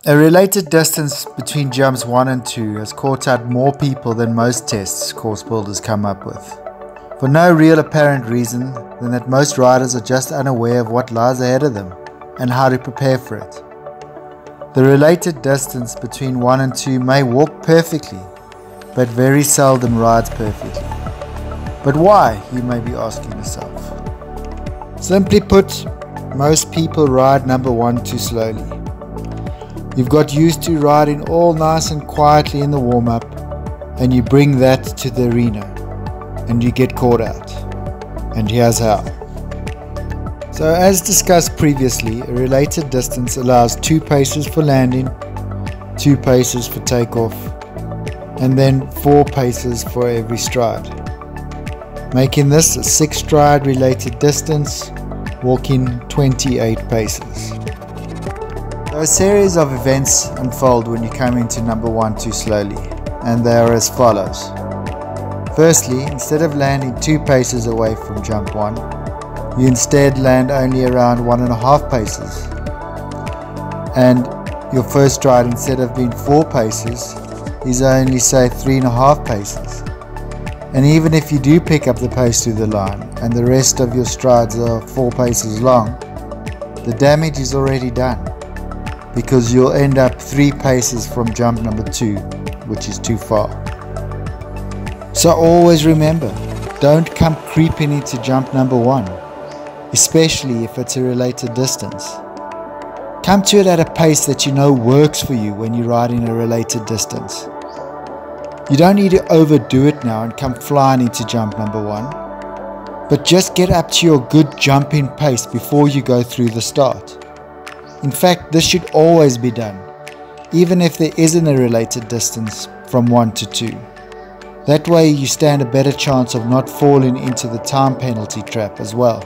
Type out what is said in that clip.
A related distance between jumps 1 and 2 has caught out more people than most tests course builders come up with, for no real apparent reason than that most riders are just unaware of what lies ahead of them and how to prepare for it. The related distance between 1 and 2 may walk perfectly, but very seldom rides perfectly. But why, you may be asking yourself. Simply put, most people ride number 1 too slowly. You've got used to riding all nice and quietly in the warm-up, and you bring that to the arena, and you get caught out. And here's how. So as discussed previously, a related distance allows 2 paces for landing, 2 paces for takeoff, and then 4 paces for every stride, making this a 6-stride related distance, walking 28 paces. So a series of events unfold when you come into number 1 too slowly, and they are as follows. Firstly, instead of landing 2 paces away from jump 1, you instead land only around 1.5 paces, and your first stride, instead of being 4 paces, is only say 3.5 paces. And even if you do pick up the pace through the line and the rest of your strides are 4 paces long, the damage is already done, because you'll end up 3 paces from jump number 2, which is too far. So always remember, don't come creeping into jump number 1, especially if it's a related distance. Come to it at a pace that you know works for you when you're riding a related distance. You don't need to overdo it now and come flying into jump number 1, but just get up to your good jumping pace before you go through the start. In fact, this should always be done, even if there isn't a related distance from 1 to 2. That way you stand a better chance of not falling into the time penalty trap as well.